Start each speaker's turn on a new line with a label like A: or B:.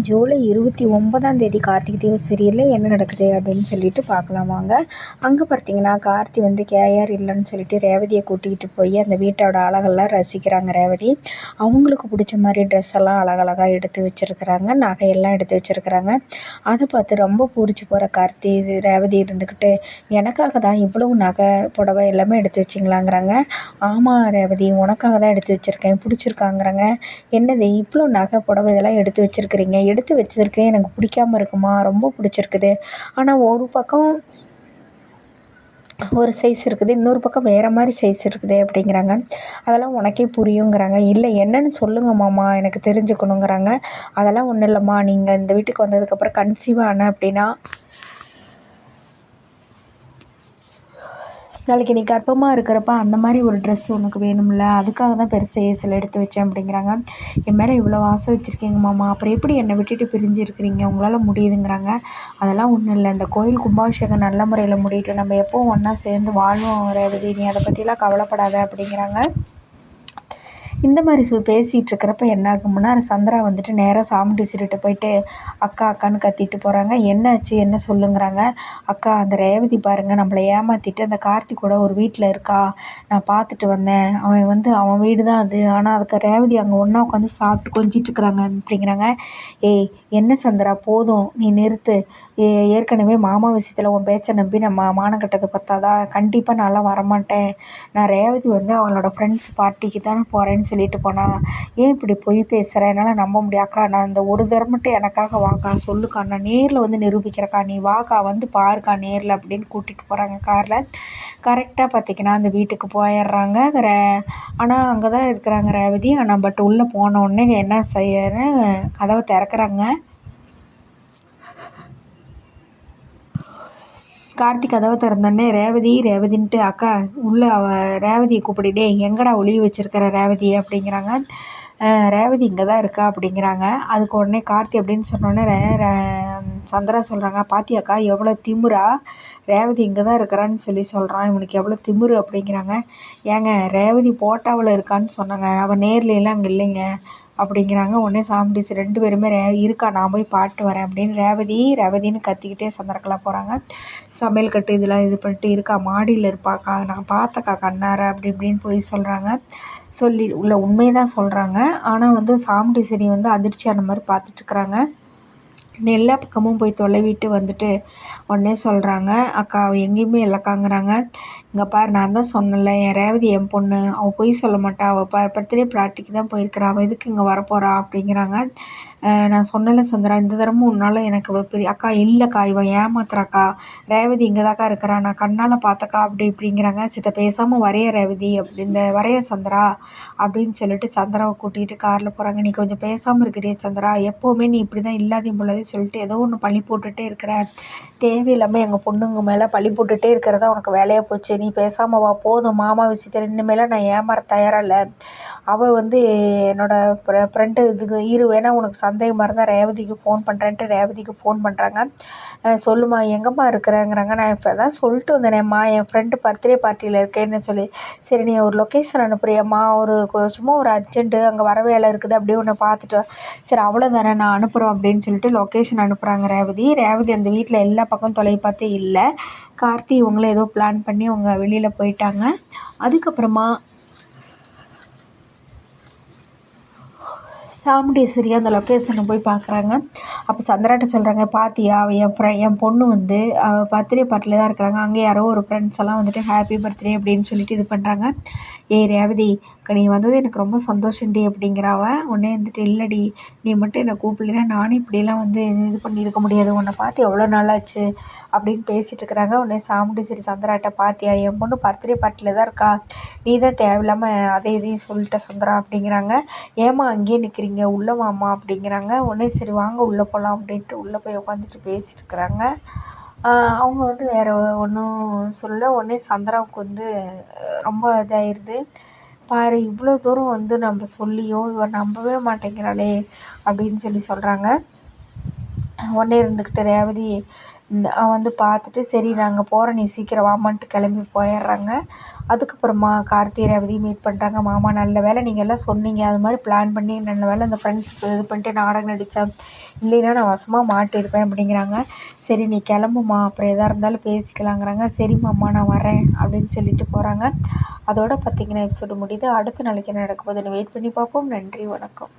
A: ஜூலை 29ஆம் தேதி கார்த்திகை தீபம் சீரியலில் என்ன நடக்குது அப்படின்னு சொல்லிட்டு பார்க்கலாம் வாங்க. அங்கே பார்த்தீங்கன்னா கார்த்தி வந்து கேஆர் இல்லைன்னு சொல்லிட்டு ரேவதியை கூட்டிகிட்டு போய் அந்த வீட்டோட அழகெல்லாம் ரசிக்கிறாங்க. ரேவதி அவங்களுக்கு பிடிச்ச மாதிரி ட்ரெஸ் எல்லாம் அழகழகாக எடுத்து வச்சுருக்குறாங்க, நகையெல்லாம் எடுத்து வச்சுருக்குறாங்க. அதை பார்த்து ரொம்ப பூரிச்சு போகிற கார்த்தி ரேவதி இருந்துக்கிட்டு, எனக்காக தான் இவ்வளவு நகை புடவை எல்லாமே எடுத்து வச்சிங்களாங்கிறாங்க. ஆமாம் ரேவதி, உனக்காக தான் எடுத்து வச்சுருக்கேன், பிடிச்சிருக்காங்கிறாங்க. என்னது இவ்வளோ நகை புடவை இதெல்லாம் எடுத்து வச்சுருக்கிறீங்க, எடுத்து வச்சிருக்கேன் எனக்கு பிடிக்காம இருக்குமா, ரொம்ப பிடிச்சிருக்குது. ஆனால் ஒரு பக்கம் ஒரு சைஸ் இருக்குது, இன்னொரு பக்கம் வேறு மாதிரி சைஸ் இருக்குது அப்படிங்கிறாங்க. அதெல்லாம் உனக்கே புரியுங்கிறாங்க. இல்லை என்னன்னு சொல்லுங்க மாமா, எனக்கு தெரிஞ்சுக்கணுங்கிறாங்க. அதெல்லாம் ஒன்றும் இல்லைம்மா, நீங்கள் இந்த வீட்டுக்கு வந்ததுக்கப்புறம் கன்சீவ் ஆன அப்படின்னா நாளைக்கு நீ கர்ப்பமாக இருக்கிறப்ப அந்த மாதிரி ஒரு ட்ரெஸ் உனக்கு வேணும்ல, அதுக்காக தான் பெருசு சைஸில் எடுத்து வச்சேன் அப்படிங்கிறாங்க. என் மேலே இவ்வளோ ஆசை வச்சுருக்கீங்க மாமா, அப்புறம் எப்படி என்னை விட்டுட்டு பிரிஞ்சு இருக்கிறீங்க, உங்களால் முடியுதுங்கிறாங்க. அதெல்லாம் ஒன்றும் இல்லை, இந்த கோயில் கும்பாபிஷேகம் நல்ல முறையில் முடியட்டும், நம்ம எப்போவும் ஒன்றா சேர்ந்து வாழ்வோம் ரேவதி, நீ அதை பற்றிலாம் கவலைப்படாத அப்படிங்கிறாங்க. இந்த மாதிரி பேசிகிட்டு இருக்கிறப்ப என்ன ஆகும்னா, சந்திரா வந்துட்டு நேராக சாமி டீச்சர்கிட்ட போயிட்டு அக்கா அக்கான்னு கத்திட்டு போகிறாங்க. என்னாச்சு என்ன சொல்லுங்கிறாங்க. அக்கா அந்த ரேவதி பாருங்கள் நம்மளை ஏமாற்றிட்டு அந்த கார்த்திக் கூட ஒரு வீட்டில் இருக்கா, நான் பார்த்துட்டு வந்தேன், அவன் வந்து அவன் வீடு தான் அது, ஆனால் அதுக்கு ரேவதி அங்கே ஒன்றா உட்காந்து சாப்பிட்டு கொஞ்சிட்டு இருக்கிறாங்க அப்படிங்கிறாங்க. ஏய் என்ன சந்திரா போதும் நீ நிறுத்து, ஏற்கனவே மாமா விஷயத்தில் உன் பேச்சை நம்பி நம்ம மானம் கட்டது பத்தாதா, கண்டிப்பாக நான்லாம் வரமாட்டேன், நான் ரேவதி வந்து அவளோட ஃப்ரெண்ட்ஸ் பார்ட்டிக்கு தானே போகிறேன்னு சொல்லிட்டு போனா, ஏன் இப்படி பொய் பேசுகிற, என்னால் நம்ப முடியாக்கா, நான் இந்த ஒரு தடவை மட்டும் எனக்காக வாக்கா சொல்லுக்கா, நான் நேரில் வந்து நிரூபிக்கிறேக்கா, நீ வாக்கா வந்து பாருக்கா நேரில் அப்படின்னு கூட்டிகிட்டு போகிறாங்க காரில். கரெக்டாக பார்த்திங்கன்னா அந்த வீட்டுக்கு போயிடுறாங்க. ஆனால் அங்கே தான் இருக்கிறாங்க ரேவதி. ஆனால் பட் உள்ளே போன உடனே என்ன செய்யன்னு கதவை திறக்கிறாங்க. கார்த்திக் கதவை திறந்தோடனே ரேவதின்ட்டு அக்கா உள்ளே ரேவதியை கூப்பிடுடே, எங்கடா ஒளிய வச்சுருக்கிற ரேவதியை அப்படிங்கிறாங்க. ரேவதி இங்கே தான் இருக்கா அப்படிங்கிறாங்க. அதுக்கு உடனே கார்த்தி அப்படின்னு சொன்னோடனே சந்திரா சொல்கிறாங்க, பாத்தியாக்கா எவ்வளோ திமிரா, ரேவதி இங்கே தான் இருக்கிறான்னு சொல்கிறான், இவனுக்கு எவ்வளோ திமிரு அப்படிங்கிறாங்க. ஏங்க ரேவதி போட்டாவில் இருக்கான்னு சொன்னாங்க, அவள் நேர்லாம் அங்கே இல்லைங்க அப்படிங்கிறாங்க. உடனே சாமி டீச்சர் 2 பேருமே இருக்கா நான் போய் பாட்டு வரேன் அப்படின்னு ரேவதின்னு கத்திக்கிட்டே சந்திரக்கெல்லாம் போகிறாங்க. சமையல் கட்டு இதெல்லாம் இது பண்ணிட்டு இருக்கா, மாடியில் இருப்பாக்கா, நான் பார்த்தக்கா கண்ணார அப்படி இப்படின்னு போய் சொல்கிறாங்க. சொல்லி உள்ள உண்மையை தான் சொல்கிறாங்க. ஆனால் வந்து சாமி டீச்சரி வந்து அதிர்ச்சியான மாதிரி பார்த்துட்ருக்குறாங்க. எல்லா பக்கமும் போய் தொலைவிட்டு வந்துட்டு உடனே சொல்கிறாங்க, அக்கா அவள் எங்கேயுமே இல்லைக்காங்கிறாங்க. இங்கே பாரு நான் தான் சொன்னேன்ல, என் ரேவதி என் பொண்ணு, அவள் பொய் சொல்ல மாட்டா, அவள் பர்த்டே பார்ட்டிக்கு தான் போயிருக்கிறா, அவள் எதுக்கு இங்கே வரப்போகிறா அப்படிங்கிறாங்க. நான் சொன்னல சந்திரா, இந்த தடமும் உன்னால் எனக்கு இவ்வளோ பெரிய அக்கா இல்லைக்கா, இவன் ஏமாத்துறாக்கா, ரேவதி இங்கே தாக்கா இருக்கிறா, நான் கண்ணால் பார்த்தக்கா அப்படி இப்படிங்கிறாங்க. சித்த பேசாமல் வரைய ரேவதி அப்படி இந்த வரைய சந்திரா அப்படின்னு சொல்லிட்டு சந்திராவை கூட்டிகிட்டு காரில் போகிறாங்க. நீ கொஞ்சம் பேசாமல் இருக்கிறிய சந்திரா, எப்போவுமே நீ இப்படி தான் இல்லாதையும் பொல்லாதையும் சொல்லிட்டு ஏதோ ஒன்று பழி போட்டுகிட்டே இருக்கிற, தேவையில்லாமல் எங்கள் பொண்ணுங்க மேலே பழி போட்டுகிட்டே இருக்கிறதா உனக்கு வேலையாக போச்சு, நீ பேசாமல் வா போதும், மாமா விஷயத்தில் இனிமேல் நான் ஏமாற தயாராக இல்லை, அவள் வந்து என்னோடய ஃப்ரெண்டு இதுக்கு வேணால் உனக்கு சந்தேகமாக இருந்தால் ரேவதிக்கு ஃபோன் பண்ணுறேன்ட்டு ரேவதிக்கு ஃபோன் பண்ணுறாங்க. சொல்லுமா எங்கேம்மா இருக்கிறேங்கிறாங்க. நான் இப்போ தான் சொல்லிட்டு வந்தேனேம்மா, என் ஃப்ரெண்டு பர்த்டே பார்ட்டியில் இருக்கேன்னு சொல்லி. சரி நீ ஒரு லொக்கேஷன் அனுப்புறியம்மா, சும்மா ஒரு அர்ஜென்ட்டு அங்கே வர வேலை இருக்குது அப்படியே ஒன்று பார்த்துட்டு. சரி அவ்வளோதானே நான் அனுப்புகிறோம் அப்படின்னு சொல்லிட்டு லொக்கேஷன் அனுப்புகிறாங்க ரேவதி அந்த வீட்டில் எல்லா பக்கம் தொலை பார்த்தே இல்லை. கார்த்தி இவங்களும் ஏதோ பிளான் பண்ணி அவங்க வெளியில் போயிட்டாங்க. அதுக்கப்புறமா சாமுண்டீஸ்வரி அந்த லொக்கேஷனை போய் பார்க்குறாங்க. அப்போ சந்திராட்ட சொல்கிறாங்க, பாத்தியா அவள் என் பொண்ணு வந்து பர்த்டே பார்ட்டியில் தான் இருக்கிறாங்க, அங்கே யாரோ ஒரு ஃப்ரெண்ட்ஸ் எல்லாம் வந்துட்டு ஹாப்பி பர்த்டே அப்படின்னு சொல்லிட்டு இது பண்ணுறாங்க. ரேவதி நீ வந்தது எனக்கு ரொம்ப சந்தோஷம்டி அப்படிங்கிறவ. உடனே வந்துட்டு இல்லடி, நீ மட்டும் என்னை கூப்பிடலைன்னா நானும் இப்படிலாம் வந்து இது பண்ணியிருக்க முடியாது, உன்னை பார்த்து எவ்வளோ நாளாச்சு அப்படின்னு பேசிகிட்டு இருக்கிறாங்க. உடனே சாமுண்டீஸ்வரி சந்திராட்ட, பாத்தியா என் பொண்ணு பர்த்டே பார்ட்டியில் தான் இருக்கா, நீ தான் தேவையில்லாமல் அதை இதையும் சொல்லிட்ட சந்திரா அப்படிங்கிறாங்க. ஏம்மா அங்கேயே நிற்கிறீங்க, உள்ளே வாம்மா அப்படிங்கிறாங்க. உடனே சரி வாங்க உள்ளே போகலாம் அப்படின்ட்டு உள்ளே போய் உட்காந்துட்டு பேசிகிட்டு இருக்கிறாங்க. அவங்க வந்து வேறு ஒன்றும் சொல்ல. உடனே சந்திராவுக்கு வந்து ரொம்ப இதாகிடுது. பாரு இவ்வளோ தூரம் வந்து நம்ம சொல்லியும் இவர் நம்பவே மாட்டேங்கிறாளே அப்படின்னு சொல்கிறாங்க. உடனே இருந்துக்கிட்டு ரேவதி அவன் வந்து பார்த்துட்டு சரி நாங்கள் போகிறோம் நீ சீக்கிரம் வாமான்ட்டு கிளம்பி போயிடுறாங்க. அதுக்கப்புறமா கார்த்தி ரேவதி மீட் பண்ணுறாங்க. மாமா நல்ல வேளை நீங்கள் எல்லாம் சொன்னீங்க, அது மாதிரி பிளான் பண்ணி நல்ல வேளை அந்த ஃப்ரெண்ட்ஸுக்கு இது பண்ணிட்டு நாடகம் நடித்தேன், இல்லைன்னா நான் வசமாக மாட்டியிருப்பேன் அப்படிங்கிறாங்க. சரி நீ கிளம்புமா, அப்புறம் எதாக இருந்தாலும் பேசிக்கலாங்கிறாங்க. சரி மாமா நான் வரேன் அப்படின்னு சொல்லிட்டு போகிறாங்க. அதோட பார்த்திங்கன்னா எபிசோடு முடியுது. அடுத்த நாளைக்கு என்ன நடக்க போகுதுன்னு வெயிட் பண்ணி பார்ப்போம். நன்றி, வணக்கம்.